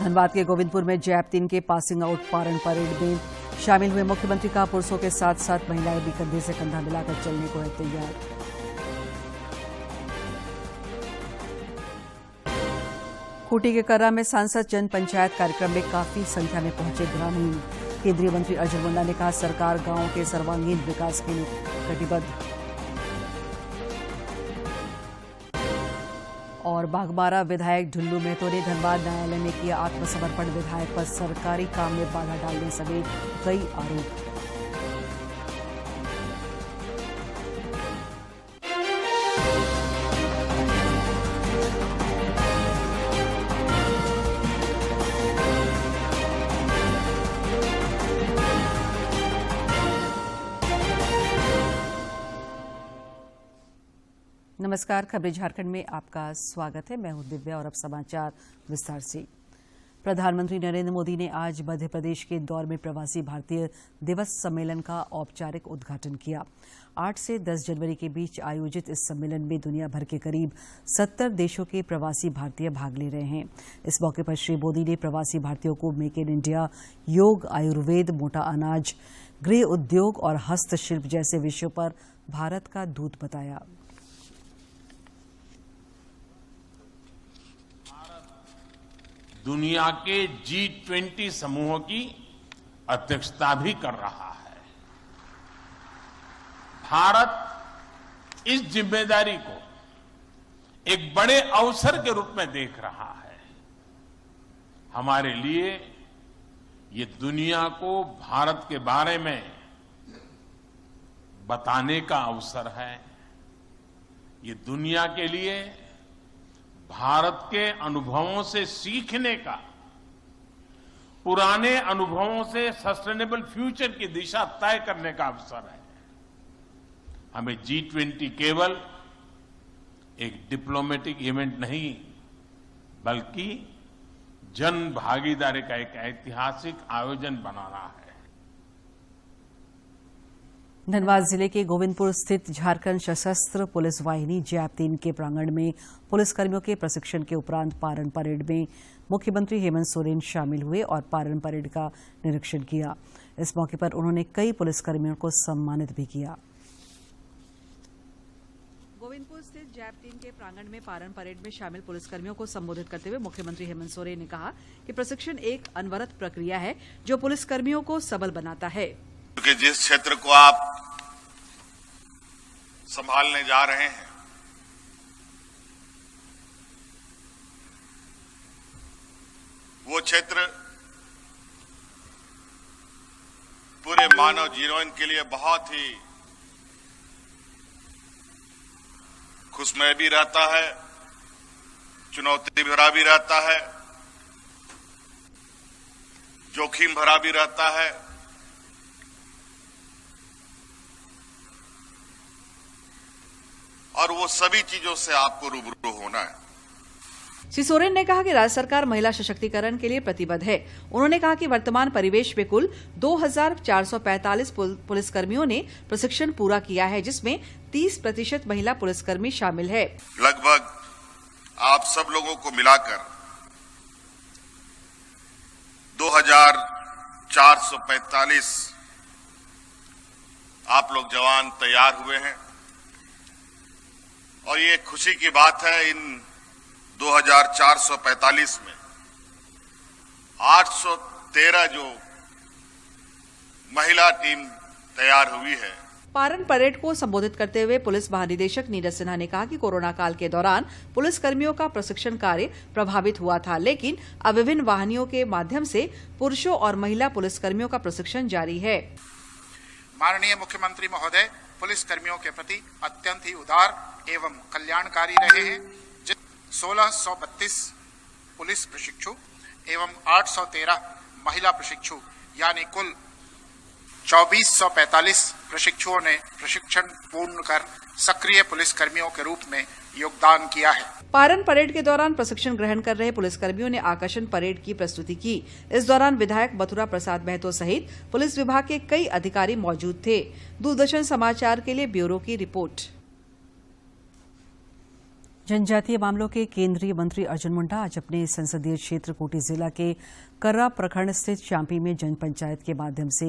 धनबाद के गोविंदपुर में जैप 3 के पासिंग आउट पारण परेड में शामिल हुए मुख्यमंत्री का पुरुषों के साथ साथ महिलाएं भी कंधे से कंधा मिलाकर चलने को है तैयार। खूंटी के कर्रा में सांसद जन पंचायत कार्यक्रम में काफी संख्या में पहुंचे ग्रामीण। केंद्रीय मंत्री अर्जुन मुंडा ने कहा, सरकार गांवों के सर्वांगीण विकास के लिए कटिबद्ध। और बाघमारा विधायक ढुल्लू मेहतो ने धनबाद न्यायालय में किया आत्मसमर्पण। विधायक पर सरकारी काम में बाधा डालने समेत कई आरोप। नमस्कार, खबरें झारखंड में आपका स्वागत है। मैं हूं दिव्या और अब समाचार विस्तार से। प्रधानमंत्री नरेंद्र मोदी ने आज मध्य प्रदेश के इंदौर में प्रवासी भारतीय दिवस सम्मेलन का औपचारिक उद्घाटन किया। 8 से 10 जनवरी के बीच आयोजित इस सम्मेलन में दुनिया भर के करीब 70 देशों के प्रवासी भारतीय भाग ले रहे हैं। इस मौके पर श्री मोदी ने प्रवासी भारतीयों को मेक इन इंडिया, योग, आयुर्वेद, मोटा अनाज, गृह उद्योग और हस्तशिल्प जैसे विषयों पर भारत का दूत बताया। दुनिया के G20 समूहों की अध्यक्षता भी कर रहा है। भारत इस जिम्मेदारी को एक बड़े अवसर के रूप में देख रहा है। हमारे लिए ये दुनिया को भारत के बारे में बताने का अवसर है। ये दुनिया के लिए भारत के अनुभवों से सीखने का, पुराने अनुभवों से सस्टेनेबल फ्यूचर की दिशा तय करने का अवसर है। हमें G20 केवल एक डिप्लोमेटिक इवेंट नहीं, बल्कि जन भागीदारी का एक ऐतिहासिक आयोजन बनाना है। धनबाद जिले के गोविंदपुर स्थित झारखंड सशस्त्र पुलिस वाहिनी जैप 3 के प्रांगण में पुलिसकर्मियों के प्रशिक्षण के उपरांत पारण परेड में मुख्यमंत्री हेमंत सोरेन शामिल हुए और पारण परेड का निरीक्षण किया। इस मौके पर उन्होंने कई पुलिसकर्मियों को सम्मानित भी किया। गोविंदपुर स्थित जैप 3 के प्रांगण में पारण परेड में शामिल पुलिसकर्मियों को संबोधित करते हुए मुख्यमंत्री हेमंत सोरेन ने कहा कि प्रशिक्षण एक अनवरत प्रक्रिया है जो पुलिसकर्मियों को सबल बनाता है। क्योंकि जिस क्षेत्र को आप संभालने जा रहे हैं, वो क्षेत्र पूरे मानव जीवन के लिए बहुत ही खुशमय भी रहता है, चुनौती भरा भी रहता है, जोखिम भरा भी रहता है। और वो सभी चीजों से आपको रूबरू होना है। श्री सोरेन ने कहा कि राज्य सरकार महिला सशक्तिकरण के लिए प्रतिबद्ध है। उन्होंने कहा कि वर्तमान परिवेश में कुल 2445 पुलिसकर्मियों ने प्रशिक्षण पूरा किया है, जिसमें 30% महिला पुलिसकर्मी शामिल है। लगभग आप सब लोगों को मिलाकर 2445 आप लोग जवान तैयार हुए हैं और ये खुशी की बात है, इन 2445 में 813 जो महिला टीम तैयार हुई है। पारण परेड को संबोधित करते हुए पुलिस महानिदेशक नीरज सिन्हा ने कहा कि कोरोना काल के दौरान पुलिसकर्मियों का प्रशिक्षण कार्य प्रभावित हुआ था, लेकिन अब विभिन्न वाहिनियों के माध्यम से पुरुषों और महिला पुलिसकर्मियों का प्रशिक्षण जारी है। माननीय मुख्यमंत्री महोदय पुलिस कर्मियों के प्रति अत्यंत ही उदार एवं कल्याणकारी रहे हैं। 1632 पुलिस प्रशिक्षु एवं 813 महिला प्रशिक्षु यानी कुल 2445 प्रशिक्षुओं ने प्रशिक्षण पूर्ण कर सक्रिय पुलिस कर्मियों के रूप में योगदान किया है। पारण परेड के दौरान प्रशिक्षण ग्रहण कर रहे पुलिसकर्मियों ने आकर्षण परेड की प्रस्तुति की। इस दौरान विधायक मथुरा प्रसाद महतो सहित पुलिस विभाग के कई अधिकारी मौजूद थे। दूरदर्शन समाचार के लिए ब्यूरो की रिपोर्ट। जनजातीय मामलों के केंद्रीय मंत्री अर्जुन मुंडा आज अपने संसदीय क्षेत्र खूंटी जिला के कर्रा प्रखंड स्थित चांपी में जन पंचायत के माध्यम से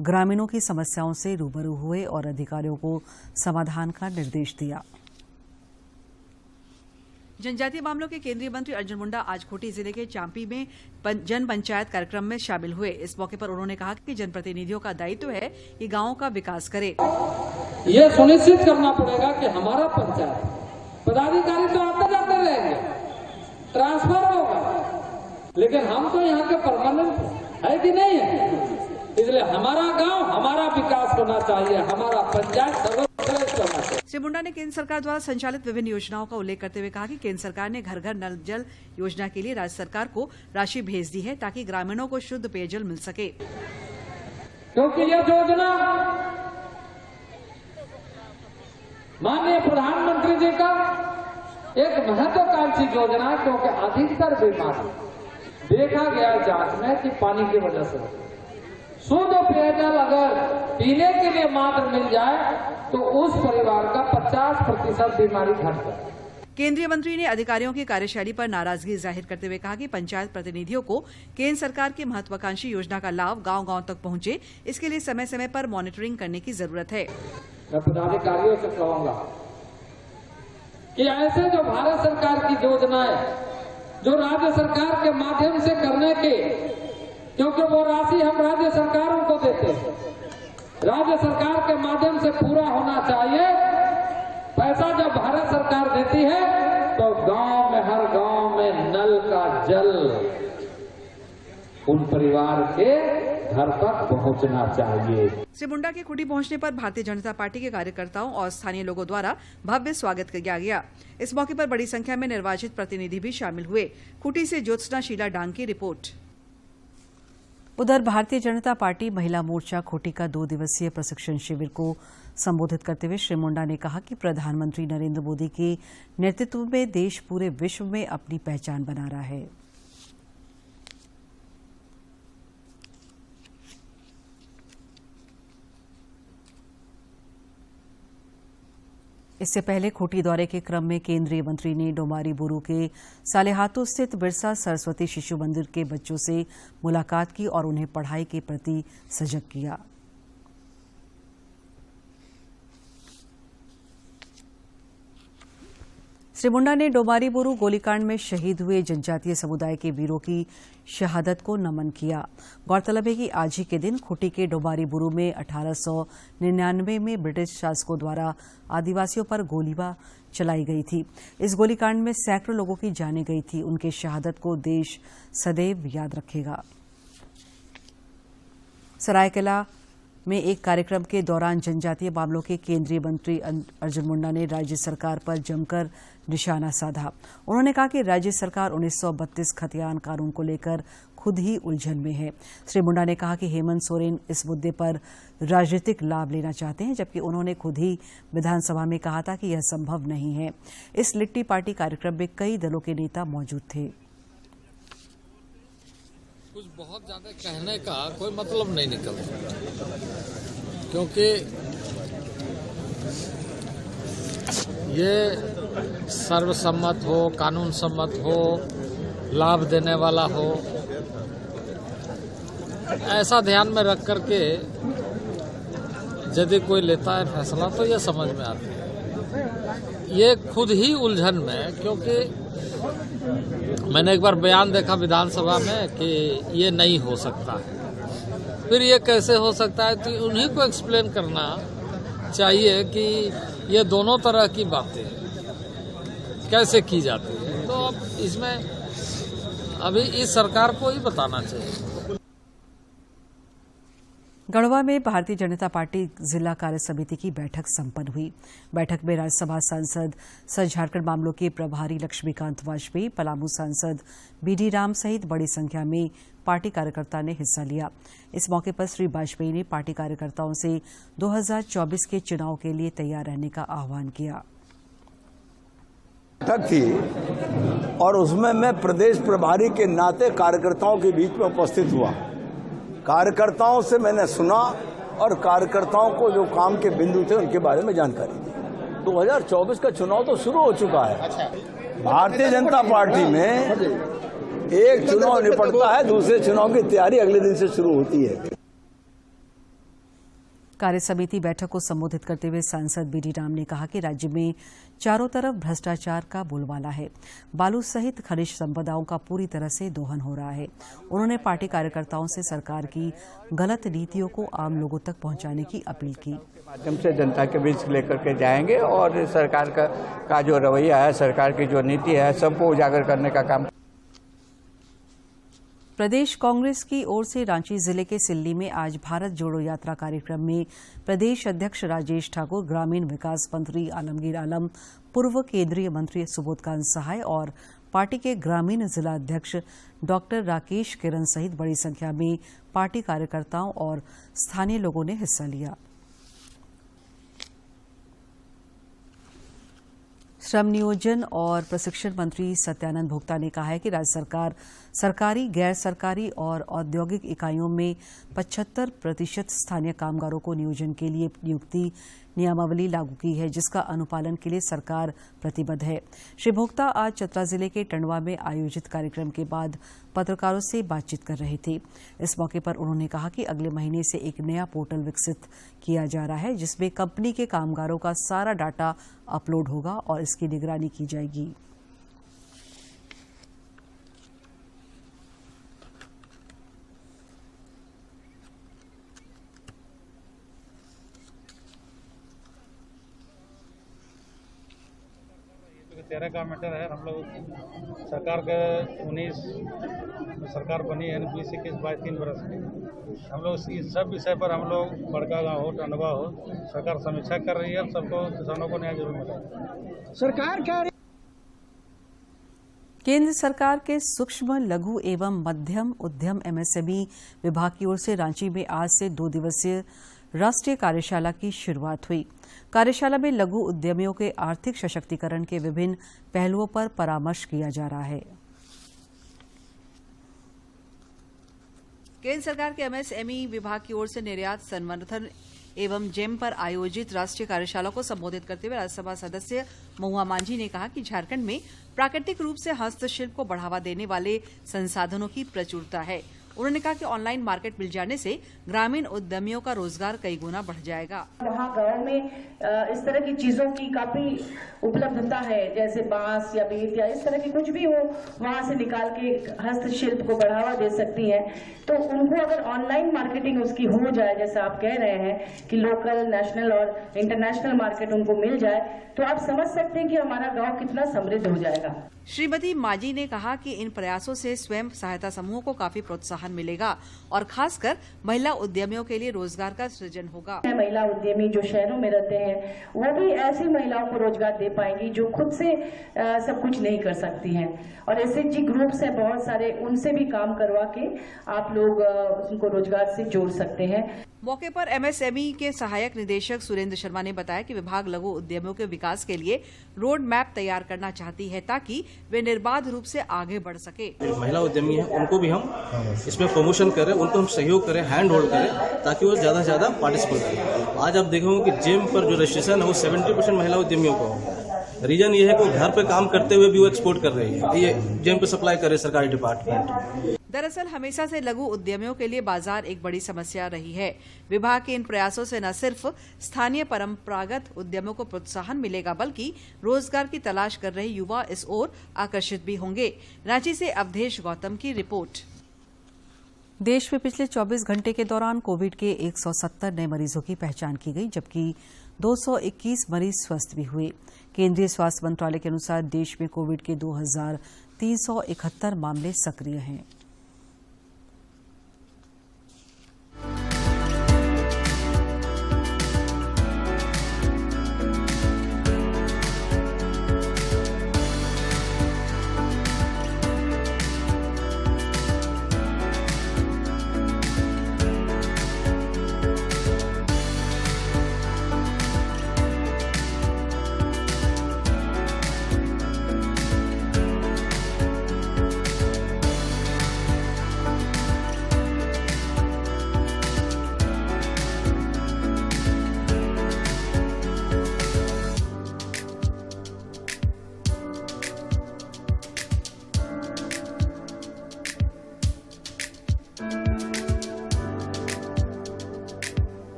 ग्रामीणों की समस्याओं से रूबरू हुए और अधिकारियों को समाधान का निर्देश दिया। जनजातीय मामलों के केंद्रीय मंत्री अर्जुन मुंडा आज खूंटी जिले के चांपी में जन पंचायत कार्यक्रम में शामिल हुए। इस मौके पर उन्होंने कहा कि जनप्रतिनिधियों का दायित्व है कि गांवों का विकास करे। ये सुनिश्चित करना पड़ेगा कि हमारा पंचायत पदाधिकारी तो आते जाते रहेंगे, ट्रांसफर होगा, लेकिन हम तो यहाँ के परमानेंट है कि नहीं है। इसलिए हमारा गांव, हमारा विकास होना चाहिए, हमारा पंचायत सर्वश्रेष्ठ होना चाहिए। श्री मुंडा ने केंद्र सरकार द्वारा संचालित विभिन्न योजनाओं का उल्लेख करते हुए कहा कि केंद्र सरकार ने घर घर नल जल योजना के लिए राज्य सरकार को राशि भेज दी है ताकि ग्रामीणों को शुद्ध पेयजल मिल सके। क्योंकि यह योजना माननीय प्रधानमंत्री जी का एक महत्वाकांक्षी योजना है, क्योंकि अधिकतर बीमारी देखा गया जांच में कि पानी की वजह से शुद्ध पेयजल अगर पीने के लिए मात्र मिल जाए तो उस परिवार का 50% बीमारी घट जाए। केंद्रीय मंत्री ने अधिकारियों की कार्यशैली पर नाराजगी जाहिर करते हुए कहा कि पंचायत प्रतिनिधियों को केंद्र सरकार की महत्वाकांक्षी योजना का लाभ गांव-गांव तक पहुंचे, इसके लिए समय समय पर मॉनिटरिंग करने की जरूरत है। मैं पदाधिकारियों से कहूंगा कि ऐसे जो भारत सरकार की योजनाएं जो राज्य सरकार के माध्यम से करने के, क्योंकि वो राशि हम राज्य सरकारों को देते हैं, राज्य सरकार के माध्यम से पूरा होना चाहिए। पैसा जब भारत सरकार देती है तो गांव में, हर गांव में नल का जल उन परिवार के घर तक पहुंचना चाहिए। श्री मुंडा के खूंटी पहुंचने पर भारतीय जनता पार्टी के कार्यकर्ताओं और स्थानीय लोगों द्वारा भव्य स्वागत किया गया। इस मौके पर बड़ी संख्या में निर्वाचित प्रतिनिधि भी शामिल हुए। खूंटी से ज्योत्सना शीला डांग की रिपोर्ट। उधर भारतीय जनता पार्टी महिला मोर्चा खूंटी का 2 दिवसीय प्रशिक्षण शिविर को संबोधित करते हुए श्री मुंडा ने कहा कि प्रधानमंत्री नरेंद्र मोदी के नेतृत्व में देश पूरे विश्व में अपनी पहचान बना रहा है। इससे पहले खूंटी दौरे के क्रम में केंद्रीय मंत्री ने डोमारी बुरू के सालेहातू स्थित बिरसा सरस्वती शिशु मंदिर के बच्चों से मुलाकात की और उन्हें पढ़ाई के प्रति सजग किया। श्री मुंडा ने डोमारी बुरू गोलीकांड में शहीद हुए जनजातीय समुदाय के वीरों की शहादत को नमन किया। गौरतलब है कि आज ही के दिन खूंटी के डोमारी बुरू में 1899 में ब्रिटिश शासकों द्वारा आदिवासियों पर गोलीबार चलाई गई थी। इस गोलीकांड में सैकड़ों लोगों की जानें गई थी। उनके शहादत को देश सदैव याद रखेगा। सरायकेला में एक कार्यक्रम के दौरान जनजातीय मामलों के केंद्रीय मंत्री अर्जुन मुंडा ने राज्य सरकार पर जमकर निशाना साधा। उन्होंने कहा कि राज्य सरकार 1932 खतियान कानून को लेकर खुद ही उलझन में है। श्री मुंडा ने कहा कि हेमंत सोरेन इस मुद्दे पर राजनीतिक लाभ लेना चाहते हैं, जबकि उन्होंने खुद ही विधानसभा में कहा था कि यह संभव नहीं है। इस लिट्टी पार्टी कार्यक्रम में कई दलों के नेता मौजूद थे। कुछ बहुत ज्यादा कहने का कोई मतलब नहीं निकलता, क्योंकि ये सर्वसम्मत हो, कानून सम्मत हो, लाभ देने वाला हो, ऐसा ध्यान में रख करके यदि कोई लेता है फैसला तो ये समझ में आता है। ये खुद ही उलझन में, क्योंकि मैंने एक बार बयान देखा विधानसभा में कि ये नहीं हो सकता है। फिर ये कैसे हो सकता है, तो उन्हीं को एक्सप्लेन करना चाहिए कि ये दोनों तरह की बातें कैसे की जाती है। तो अब इसमें अभी इस सरकार को ही बताना चाहिए। गढ़वा में भारतीय जनता पार्टी जिला कार्य समिति की बैठक संपन्न हुई। बैठक में राज्यसभा सांसद सह झारखंड मामलों के प्रभारी लक्ष्मीकांत वाजपेयी, पलामू सांसद बीडी राम सहित बड़ी संख्या में पार्टी कार्यकर्ता ने हिस्सा लिया। इस मौके पर श्री वाजपेयी ने पार्टी कार्यकर्ताओं से 2024 के चुनाव के लिए तैयार रहने का आह्वान किया। बैठक थी और उसमें मैं प्रदेश प्रभारी के नाते कार्यकर्ताओं के बीच में उपस्थित हुआ। कार्यकर्ताओं से मैंने सुना और कार्यकर्ताओं को जो काम के बिंदु थे उनके बारे में जानकारी दी। 2024 का चुनाव तो शुरू हो चुका है। भारतीय जनता पार्टी में एक चुनाव निपटता है, दूसरे चुनाव की तैयारी अगले दिन से शुरू होती है। कार्य समिति बैठक को संबोधित करते हुए सांसद बीडी राम ने कहा कि राज्य में चारों तरफ भ्रष्टाचार का बोलबाला है। बालू सहित खनिज संपदाओं का पूरी तरह से दोहन हो रहा है। उन्होंने पार्टी कार्यकर्ताओं से सरकार की गलत नीतियों को आम लोगों तक पहुंचाने की अपील की। माध्यम से जनता के बीच लेकर के जाएंगे और सरकार का जो रवैया है, सरकार की जो नीति है, सबको उजागर करने का काम। प्रदेश कांग्रेस की ओर से रांची जिले के सिल्ली में आज भारत जोड़ो यात्रा कार्यक्रम में प्रदेश अध्यक्ष राजेश ठाकुर, ग्रामीण विकास मंत्री आलमगीर आलम, पूर्व केंद्रीय मंत्री सुबोधकांत सहाय और पार्टी के ग्रामीण जिला अध्यक्ष डॉक्टर राकेश किरण सहित बड़ी संख्या में पार्टी कार्यकर्ताओं और स्थानीय लोगों ने हिस्सा लिया। श्रम नियोजन और प्रशिक्षण मंत्री सत्यानंद भोक्ता ने कहा है कि राज्य सरकार सरकारी, गैर सरकारी और औद्योगिक इकाइयों में 75% स्थानीय कामगारों को नियोजन के लिए नियुक्ति नियमावली लागू की है, जिसका अनुपालन के लिए सरकार प्रतिबद्ध है। श्री भोक्ता आज चतरा जिले के टंडवा में आयोजित कार्यक्रम के बाद पत्रकारों से बातचीत कर रहे थे। इस मौके पर उन्होंने कहा कि अगले महीने से एक नया पोर्टल विकसित किया जा रहा है, जिसमें कंपनी के कामगारों का सारा डाटा अपलोड होगा और इसकी निगरानी की जाएगी। तेरह का मैटर है। हम लोग सरकार के 19 सरकार बनी है, 20, 21, 22 3 बरस की। हम लोग इस सब विषय पर हम लोग बड़का गाँव हो, टंडवा हो, सरकार समीक्षा कर रही है। सबको किसानों को न्याय जरूर मिलेगा। सरकार क्या केंद्र सरकार के सूक्ष्म, लघु एवं मध्यम उद्यम MSME विभाग की ओर से रांची में आज से 2 दिवसीय राष्ट्रीय कार्यशाला की शुरुआत हुई। कार्यशाला में लघु उद्यमियों के आर्थिक सशक्तिकरण के विभिन्न पहलुओं पर परामर्श किया जा रहा है। केंद्र सरकार के MSME विभाग की ओर से निर्यात संवर्धन एवं जेम पर आयोजित राष्ट्रीय कार्यशाला को संबोधित करते हुए राज्यसभा सदस्य महुआ मांझी ने कहा कि झारखंड में प्राकृतिक रूप से हस्तशिल्प को बढ़ावा देने वाले संसाधनों की प्रचुरता है। उन्होंने कहा कि ऑनलाइन मार्केट मिल जाने से ग्रामीण उद्यमियों का रोजगार कई गुना बढ़ जाएगा। वहाँ गांव में इस तरह की चीजों की काफी उपलब्धता है, जैसे बांस या बेत या इस तरह की कुछ भी हो, वहाँ से निकाल के हस्तशिल्प को बढ़ावा दे सकती है। तो उनको अगर ऑनलाइन मार्केटिंग उसकी हो जाए, जैसा आप कह रहे हैं कि लोकल, नेशनल और इंटरनेशनल मार्केट उनको मिल जाए, तो आप समझ सकते हैं कि हमारा गाँव कितना समृद्ध हो जाएगा। श्रीमती मांझी ने कहा कि इन प्रयासों से स्वयं सहायता समूहों को काफी प्रोत्साहन मिलेगा और खासकर महिला उद्यमियों के लिए रोजगार का सृजन होगा। महिला उद्यमी जो शहरों में रहते हैं, वो भी ऐसी महिलाओं को रोजगार दे पाएंगी जो खुद से सब कुछ नहीं कर सकती हैं। और SHG ग्रुप्स है बहुत सारे, उनसे भी काम करवा के आप लोग उनको रोजगार से जोड़ सकते हैं। मौके पर MSME के सहायक निदेशक सुरेंद्र शर्मा ने बताया कि विभाग लघु उद्यमियों के विकास के लिए रोड मैप तैयार करना चाहती है ताकि वे निर्बाध रूप से आगे बढ़ सके। महिला उद्यमी है, उनको भी हम इसमें प्रमोशन करें, उनको हम सहयोग करें, हैंड होल्ड करें, ताकि वो ज्यादा से ज्यादा पार्टिसिपेट करें। आज आप देखोगे कि जेम पर जो रजिस्ट्रेशन है वो 70% महिला उद्यमियों को है। रीजन ये है कि वो घर पे काम करते हुए भी वो एक्सपोर्ट कर रही है, ये जेम पे सप्लाई करे सरकारी डिपार्टमेंट। दरअसल हमेशा से लघु उद्यमियों के लिए बाजार एक बड़ी समस्या रही है। विभाग के इन प्रयासों से न सिर्फ स्थानीय परंपरागत उद्यमों को प्रोत्साहन मिलेगा, बल्कि रोजगार की तलाश कर रहे युवा इस ओर आकर्षित भी होंगे। रांची से अवधेश गौतम की रिपोर्ट। देश में पिछले 24 घंटे के दौरान कोविड के 170 नए मरीजों की पहचान की गई, जबकि 221 मरीज स्वस्थ भी हुए। केंद्रीय स्वास्थ्य मंत्रालय के अनुसार देश में कोविड के 2371 मामले सक्रिय हैं।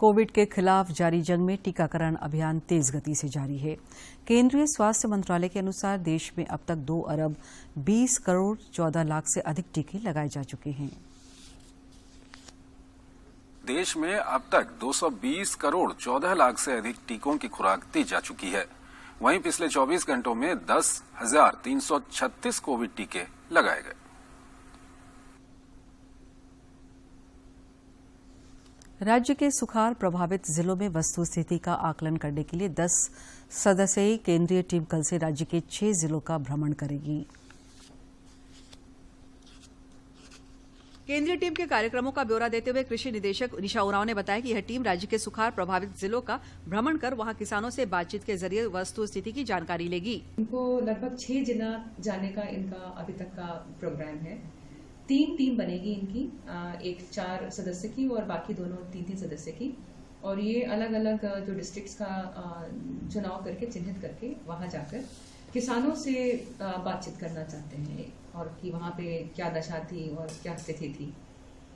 कोविड के खिलाफ जारी जंग में टीकाकरण अभियान तेज गति से जारी है। केंद्रीय स्वास्थ्य मंत्रालय के अनुसार देश में अब तक 2 अरब 20 करोड़ 14 लाख से अधिक टीके लगाए जा चुके हैं। देश में अब तक 220 करोड़ 14 लाख से अधिक टीकों की खुराक दी जा चुकी है। वहीं पिछले 24 घंटों में 10,336 कोविड टीके लगाए गए। राज्य के सुखाड़ प्रभावित जिलों में वस्तु स्थिति का आकलन करने के लिए 10 सदस्यीय केंद्रीय टीम कल से राज्य के 6 जिलों का भ्रमण करेगी। केंद्रीय टीम के कार्यक्रमों का ब्यौरा देते हुए कृषि निदेशक निशा उरांव ने बताया कि यह टीम राज्य के सुखाड़ प्रभावित जिलों का भ्रमण कर वहां किसानों से बातचीत के जरिए वस्तु स्थिति की जानकारी लेगी। इनको लगभग 6 जिला जाने का इनका अभी तक का प्रोग्राम है। 3 टीम बनेगी इनकी, एक 4 सदस्य की और बाकी दोनों 3-3 सदस्य की, और ये अलग अलग जो डिस्ट्रिक्ट्स का चुनाव करके चिन्हित करके वहां जाकर किसानों से बातचीत करना चाहते हैं और कि वहां पे क्या दशा थी और क्या स्थिति थी,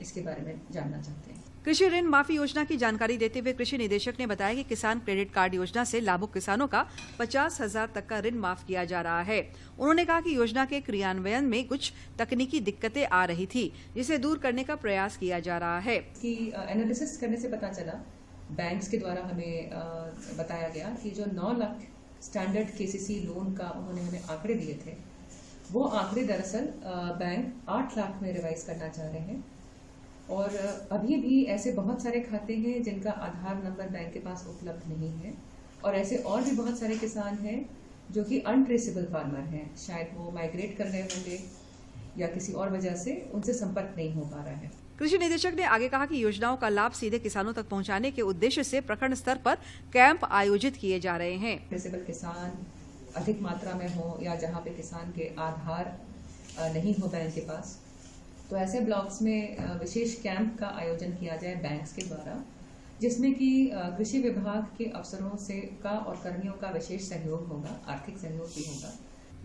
इसके बारे में जानना चाहते हैं। कृषि ऋण माफी योजना की जानकारी देते हुए कृषि निदेशक ने बताया कि किसान क्रेडिट कार्ड योजना से लाभुक किसानों का 50,000 तक का ऋण माफ किया जा रहा है। उन्होंने कहा कि योजना के क्रियान्वयन में कुछ तकनीकी दिक्कतें आ रही थी, जिसे दूर करने का प्रयास किया जा रहा है। कि एनालिसिस करने से पता चला, बैंक्स के द्वारा हमें बताया गया कि जो 9 लाख स्टैंडर्ड केसीसी लोन का उन्होंने हमें आंकड़े दिए थे, वो आंकड़े दरअसल बैंक 8 लाख में रिवाइज करना चाह रहे हैं। और अभी भी ऐसे बहुत सारे खाते हैं जिनका आधार नंबर बैंक के पास उपलब्ध नहीं है, और ऐसे और भी बहुत सारे किसान हैं जो कि अनट्रेसेबल फार्मर हैं। शायद वो माइग्रेट कर गए होंगे या किसी और वजह से उनसे संपर्क नहीं हो पा रहा है। कृषि निदेशक ने आगे कहा कि योजनाओं का लाभ सीधे किसानों तक पहुंचाने के उद्देश्य से प्रखंड स्तर पर कैंप आयोजित किए जा रहे हैं। ट्रेसेबल किसान अधिक मात्रा में हो या जहां पे किसान के आधार नहीं हो बैंक के पास, तो ऐसे ब्लॉक्स में विशेष कैंप का आयोजन किया जाए बैंक्स के द्वारा, जिसमें कि कृषि विभाग के अफसरों से का और कर्मियों का विशेष सहयोग होगा, आर्थिक सहयोग भी होगा।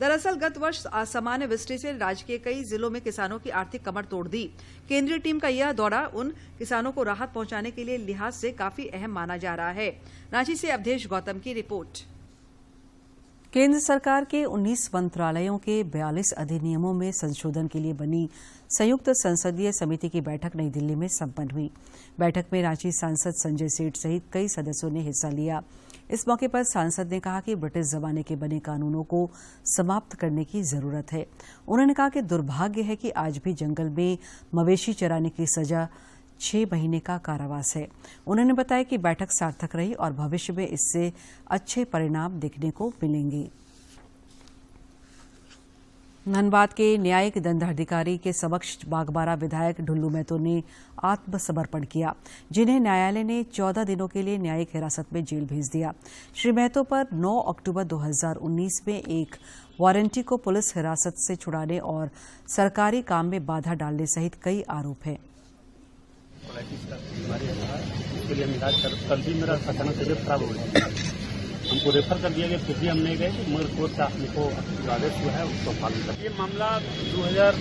दरअसल गत वर्ष असामान्य वृष्टि से राज्य के कई जिलों में किसानों की आर्थिक कमर तोड़ दी। केंद्रीय टीम का यह दौरा उन किसानों को राहत पहुंचाने के लिए लिहाज से काफी अहम माना जा रहा है। रांची से अवधेश गौतम की रिपोर्ट। केंद्र सरकार के 19 मंत्रालयों के 42 अधिनियमों में संशोधन के लिए बनी संयुक्त संसदीय समिति की बैठक नई दिल्ली में संपन्न हुई। बैठक में रांची सांसद संजय सेठ सहित कई सदस्यों ने हिस्सा लिया। इस मौके पर सांसद ने कहा कि ब्रिटिश जमाने के बने कानूनों को समाप्त करने की जरूरत है। उन्होंने कहा कि दुर्भाग्य है कि आज भी जंगल में मवेशी चराने की सजा 6 महीने का कारावास है। उन्होंने बताया कि बैठक सार्थक रही और भविष्य में इससे अच्छे परिणाम देखने को मिलेंगे। धनबाद के न्यायिक दंडाधिकारी के समक्ष बागबारा विधायक ढुल्लू महतो ने आत्मसमर्पण किया, जिन्हें न्यायालय ने 14 दिनों के लिए न्यायिक हिरासत में जेल भेज दिया। श्री महतो पर 9 अक्टूबर 2019 में एक वारंटी को पुलिस हिरासत से छुड़ाने और सरकारी काम में बाधा डालने सहित कई आरोप हैं। कल भी मेरा अचानक तबीयत खराब हो गई, हमको रेफर कर दिया गया, फिर भी हम नहीं गए, मगर कोर्ट का हमको आदेश हुआ है उसको पालन कर। ये मामला 2000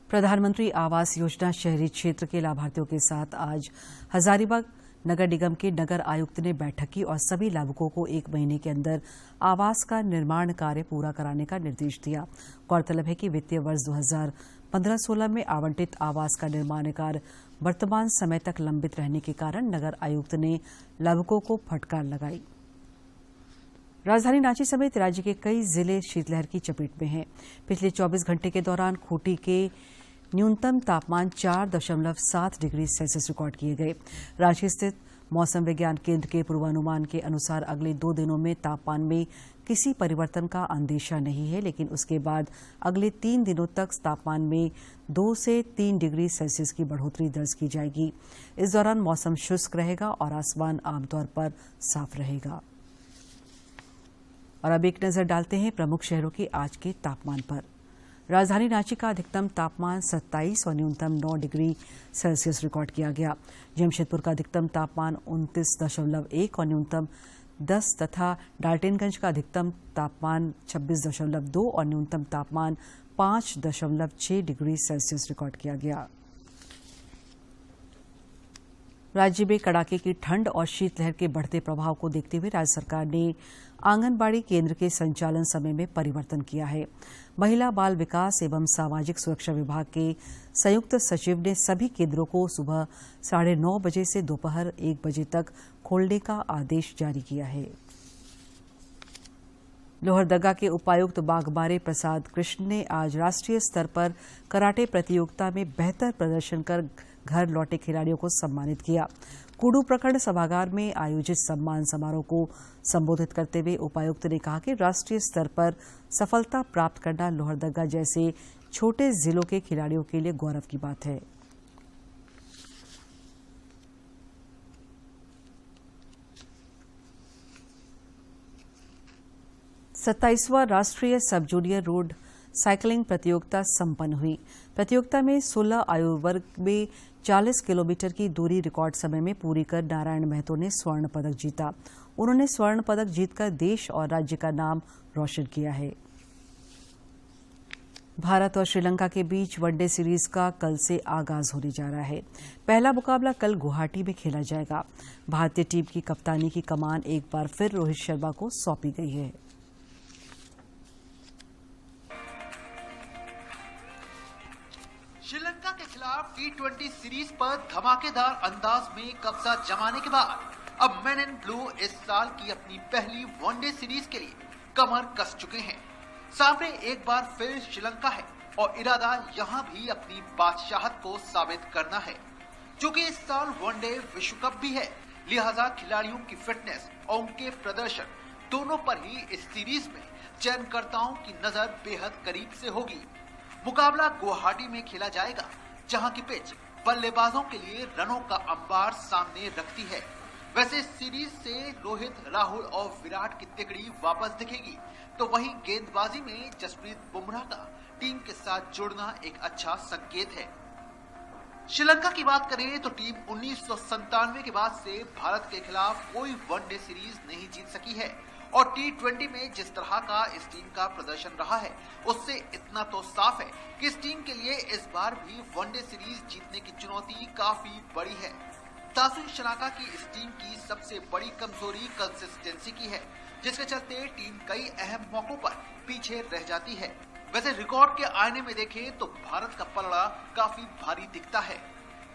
प्रधानमंत्री आवास योजना शहरी क्षेत्र के लाभार्थियों के साथ आज हजारीबाग नगर निगम के नगर आयुक्त ने बैठक की और सभी लाभुकों को 1 महीने के अंदर आवास का निर्माण कार्य पूरा कराने का निर्देश दिया। गौरतलब है कि वित्तीय वर्ष 2015-16 में आवंटित आवास का निर्माण कार्य वर्तमान समय तक लंबित रहने के कारण नगर आयुक्त ने लाभुकों को फटकार लगाई। राजधानी रांची समेत राज्य के कई जिले शीतलहर की चपेट में हैं। पिछले 24 घंटे के दौरान खूंटी के न्यूनतम तापमान 4.7 डिग्री सेल्सियस रिकॉर्ड किए गए। रांची स्थित मौसम विज्ञान केंद्र के पूर्वानुमान के अनुसार अगले 2 दिनों में तापमान में किसी परिवर्तन का अंदेशा नहीं है, लेकिन उसके बाद अगले 3 दिनों तक तापमान में 2 से 3 डिग्री सेल्सियस की बढ़ोतरी दर्ज की जाएगी। इस दौरान मौसम शुष्क रहेगा और आसमान आमतौर पर साफ रहेगा। और अब एक नजर डालते हैं प्रमुख शहरों के आज के तापमान पर। राजधानी रांची का अधिकतम तापमान 27 और न्यूनतम 9 डिग्री सेल्सियस रिकॉर्ड किया गया। जमशेदपुर का अधिकतम तापमान 29.1 और न्यूनतम 10 तथा डाल्टनगंज का अधिकतम तापमान 26.2 और न्यूनतम तापमान 5.6 डिग्री सेल्सियस रिकॉर्ड किया गया। राज्य में कड़ाके की ठंड और शीतलहर के बढ़ते प्रभाव को देखते हुए राज्य सरकार ने आंगनबाड़ी केंद्र के संचालन समय में परिवर्तन किया है। महिला बाल विकास एवं सामाजिक सुरक्षा विभाग के संयुक्त सचिव ने सभी केंद्रों को सुबह 9:30 बजे से दोपहर 1 बजे तक खोलने का आदेश जारी किया है। लोहरदगा के उपायुक्त बागबारे प्रसाद कृष्ण ने आज राष्ट्रीय स्तर पर कराटे प्रतियोगिता में बेहतर प्रदर्शन कर घर लौटे खिलाड़ियों को सम्मानित किया। कुडू प्रखंड सभागार में आयोजित सम्मान समारोह को संबोधित करते हुए उपायुक्त ने कहा कि राष्ट्रीय स्तर पर सफलता प्राप्त करना लोहरदगा जैसे छोटे जिलों के खिलाड़ियों के लिए गौरव की बात है। सत्ताईसवां राष्ट्रीय सब जूनियर रोड साइकिलिंग प्रतियोगिता संपन्न हुई। प्रतियोगिता में 16 आयु वर्ग में 40 किलोमीटर की दूरी रिकॉर्ड समय में पूरी कर नारायण महतो ने स्वर्ण पदक जीता। उन्होंने स्वर्ण पदक जीतकर देश और राज्य का नाम रोशन किया है। भारत और श्रीलंका के बीच वनडे सीरीज का कल से आगाज होने जा रहा है। पहला मुकाबला कल गुवाहाटी में खेला जाएगा। भारतीय टीम की कप्तानी की कमान एक बार फिर रोहित शर्मा को सौंपी गई है। श्रीलंका के खिलाफ T20 सीरीज पर धमाकेदार अंदाज में कब्जा जमाने के बाद अब मैन इन ब्लू इस साल की अपनी पहली वनडे सीरीज के लिए कमर कस चुके हैं। सामने एक बार फिर श्रीलंका है और इरादा यहां भी अपनी बादशाहत को साबित करना है। चूंकि इस साल वनडे विश्व कप भी है, लिहाजा खिलाड़ियों की फिटनेस और उनके प्रदर्शन दोनों पर ही इस सीरीज में चयनकर्ताओं की नजर बेहद करीब से होगी। मुकाबला गुवाहाटी में खेला जाएगा, जहां की पिच बल्लेबाजों के लिए रनों का अंबार सामने रखती है। वैसे सीरीज से रोहित, राहुल और विराट की तिकड़ी वापस दिखेगी, तो वहीं गेंदबाजी में जसप्रीत बुमराह का टीम के साथ जुड़ना एक अच्छा संकेत है। श्रीलंका की बात करें तो टीम 1997 के बाद से भारत के खिलाफ कोई वनडे सीरीज नहीं जीत सकी है और T20 में जिस तरह का इस टीम का प्रदर्शन रहा है, उससे इतना तो साफ है कि इस टीम के लिए इस बार भी वनडे सीरीज जीतने की चुनौती काफी बड़ी है। तासुन शनाका की इस टीम की सबसे बड़ी कमजोरी कंसिस्टेंसी की है, जिसके चलते टीम कई अहम मौकों पर पीछे रह जाती है। वैसे रिकॉर्ड के आईने में देखें तो भारत का पलड़ा काफी भारी दिखता है।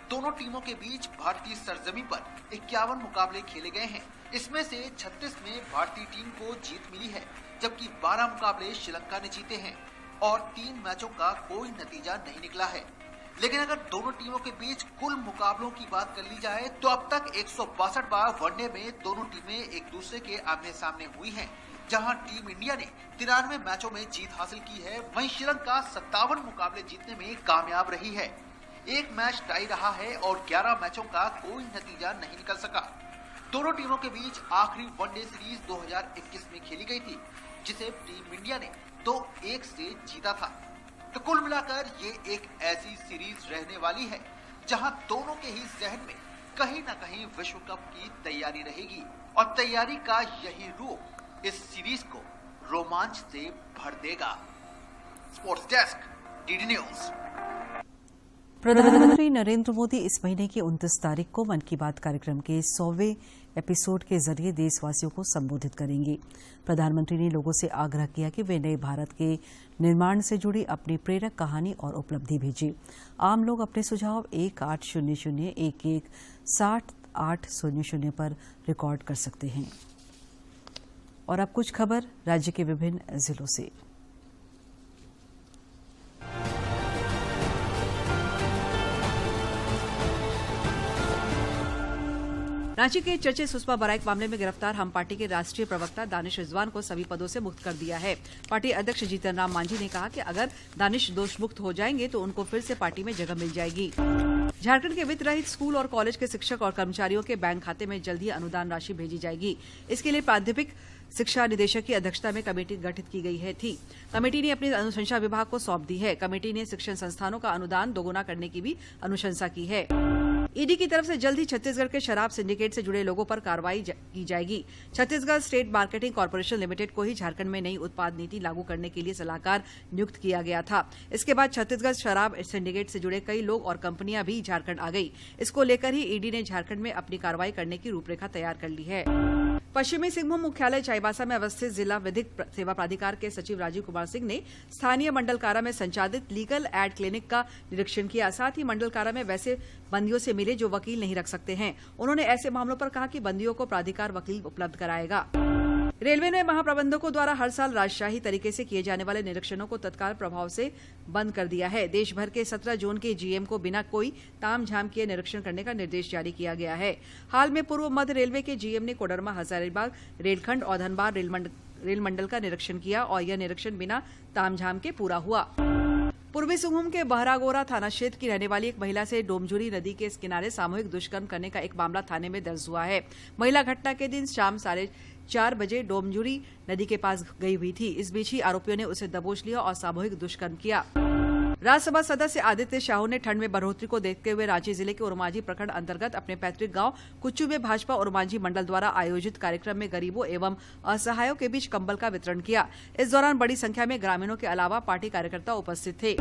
दोनों टीमों के बीच भारतीय सरजमी पर 51 मुकाबले खेले गए हैं। इसमें से 36 में भारतीय टीम को जीत मिली है, जबकि 12 मुकाबले श्रीलंका ने जीते हैं और 3 मैचों का कोई नतीजा नहीं निकला है। लेकिन अगर दोनों टीमों के बीच कुल मुकाबलों की बात कर ली जाए तो अब तक 162 बार वनडे में दोनों टीमें एक दूसरे के आमने सामने हुई हैं। जहां टीम इंडिया ने 93 मैचों में जीत हासिल की है, वहीं श्रीलंका 57 मुकाबले जीतने में कामयाब रही है। एक मैच टाई रहा है और 11 मैचों का कोई नतीजा नहीं निकल सका। दोनों टीमों के बीच आखिरी वनडे सीरीज 2021 में खेली गई थी, जिसे टीम इंडिया ने 2-1 से जीता था। तो कुल मिलाकर ये एक ऐसी सीरीज रहने वाली है जहां दोनों के ही जहन में कहीं न कहीं विश्व कप की तैयारी रहेगी और तैयारी का यही रूप इस सीरीज को रोमांच से भर देगा। Sports desk, DD news. प्रधानमंत्री नरेंद्र मोदी इस महीने की 29 तारीख को मन की बात कार्यक्रम के 100वें एपिसोड के जरिए देशवासियों को संबोधित करेंगे। प्रधानमंत्री ने लोगों से आग्रह किया कि वे नए भारत के निर्माण से जुड़ी अपनी प्रेरक कहानी और उपलब्धि भेजें। आम लोग अपने सुझाव 1800-11-6800 पर रिकॉर्ड कर सकते हैं। और अब कुछ खबर राज्य के विभिन्न जिलों से। रांची के चर्चित सुषमा बराइक मामले में गिरफ्तार हम पार्टी के राष्ट्रीय प्रवक्ता दानिश रिजवान को सभी पदों से मुक्त कर दिया है। पार्टी अध्यक्ष जीतन राम मांझी ने कहा कि अगर दानिश दोष मुक्त हो जाएंगे तो उनको फिर से पार्टी में जगह मिल जाएगी। झारखंड के वित्त रहित स्कूल और कॉलेज के शिक्षक और कर्मचारियों के बैंक खाते में जल्द ही अनुदान राशि भेजी जाएगी। इसके लिए प्राध्यापक शिक्षा निदेशक की अध्यक्षता में कमेटी गठित की गई थी। कमेटी ने अपनी अनुशंसा विभाग को सौंप दी है। कमेटी ने शिक्षण संस्थानों का अनुदान दोगुना करने की भी अनुशंसा की है। ईडी की तरफ से जल्द ही छत्तीसगढ़ के शराब सिंडिकेट से जुड़े लोगों पर कार्रवाई की जाएगी। Chhattisgarh state marketing corporation limited को ही झारखंड में नई उत्पाद नीति लागू करने के लिए सलाहकार नियुक्त किया गया था। इसके बाद छत्तीसगढ़ शराब सिंडिकेट से जुड़े कई लोग और कंपनियां भी झारखंड आ गई। इसको लेकर ही ईडी ने झारखंड में अपनी कार्रवाई करने की रूपरेखा तैयार कर ली है। पश्चिमी सिंहभूम मुख्यालय चाईबासा में अवस्थित जिला विधिक सेवा प्राधिकार के सचिव राजीव कुमार सिंह ने स्थानीय मंडल कारा में संचालित लीगल एड क्लिनिक का निरीक्षण किया। साथ ही मंडल कारा में वैसे बंदियों से मिले जो वकील नहीं रख सकते हैं। उन्होंने ऐसे मामलों पर कहा कि बंदियों को प्राधिकार वकील उपलब्ध कराएगा। रेलवे ने महाप्रबंधकों द्वारा हर साल राजशाही तरीके से किए जाने वाले निरीक्षणों को तत्काल प्रभाव से बंद कर दिया है। देश भर के 17 जोन के जीएम को बिना कोई तामझाम किए निरीक्षण करने का निर्देश जारी किया गया है। हाल में पूर्व मध्य रेलवे के जीएम ने कोडरमा, हजारीबाग रेलखंड और धनबाद रेल मंडल का निरीक्षण किया और यह निरीक्षण बिना तामझाम के पूरा हुआ। पूर्वी सिंहभूम के बहरागोरा थाना क्षेत्र की रहने वाली एक महिला से डोमजुरी नदी के किनारे सामूहिक दुष्कर्म करने का एक मामला थाने में दर्ज हुआ है। महिला घटना के दिन शाम 4:30 बजे डोमजुरी नदी के पास गई हुई थी। इस बीच ही आरोपियों ने उसे दबोच लिया और सामूहिक दुष्कर्म किया। राज्यसभा सदस्य आदित्य साहू ने ठंड में बढ़ोतरी को देखते हुए रांची जिले के ओरमांझी प्रखंड अंतर्गत अपने पैतृक गांव कुच्चू में भाजपा ओरमांझी मंडल द्वारा आयोजित कार्यक्रम में गरीबों एवं असहायों के बीच कंबल का वितरण किया। इस दौरान बड़ी संख्या में ग्रामीणों के अलावा पार्टी कार्यकर्ता उपस्थित थे।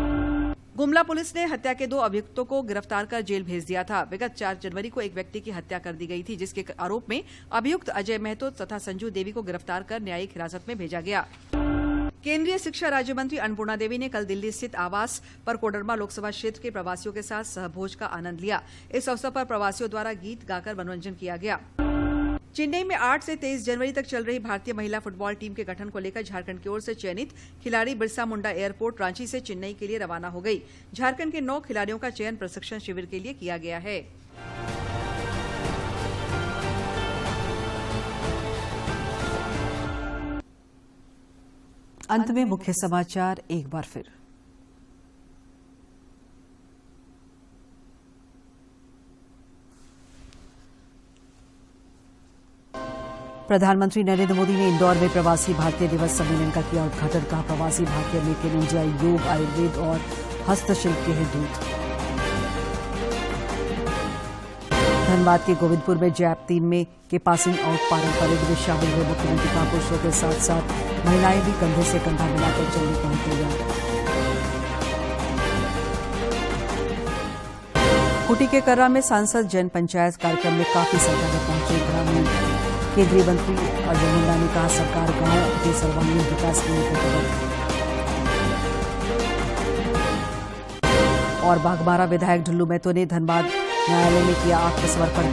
गुमला पुलिस ने हत्या के 2 अभियुक्तों को गिरफ्तार कर जेल भेज दिया था। विगत 4 जनवरी को एक व्यक्ति की हत्या कर दी गई थी, जिसके आरोप में अभियुक्त अजय महतो तथा संजू देवी को गिरफ्तार कर न्यायिक हिरासत में भेजा गया। केंद्रीय शिक्षा राज्य मंत्री अन्नपूर्णा देवी ने कल दिल्ली स्थित आवास पर कोडरमा लोकसभा क्षेत्र के प्रवासियों के साथ सहभोज का आनंद लिया। इस अवसर पर प्रवासियों द्वारा गीत गाकर मनोरंजन किया गया। चेन्नई में 8 से 23 जनवरी तक चल रही भारतीय महिला फुटबॉल टीम के गठन को लेकर झारखंड की ओर से चयनित खिलाड़ी बिरसा मुंडा एयरपोर्ट रांची से चेन्नई के लिए रवाना हो गई। झारखंड के 9 खिलाड़ियों का चयन प्रशिक्षण शिविर के लिए किया गया है। अंत में मुख्य समाचार एक बार फिर। प्रधानमंत्री नरेंद्र मोदी ने इंदौर में प्रवासी भारतीय दिवस सम्मेलन का किया उद्घाटन। कहा प्रवासी भारतीय मेक इन इंडिया योग, आयुर्वेद और हस्तशिल्प के हैं दूत। धनबाद के गोविंदपुर में जैप 3 में के पासिंग आउट पारंपरिक में शामिल हुए मुख्यमंत्री का पुरुषों के साथ साथ महिलाएं भी कंधे से कंधा मिलाकर चलने पहुंची हैं। खूंटी के कर्रा में सांसद जन पंचायत कार्यक्रम में काफी संख्या में पहुंचे ग्रामीण। केंद्रीय मंत्री अर्जुन मुंडा ने कहा सरकार गांव के सर्वांगीण विकास के लिए प्रतिबद्ध। और बागबाहरा विधायक ढुल्लू महतो ने धनबाद न्यायालय में किया आत्मसमर्पण।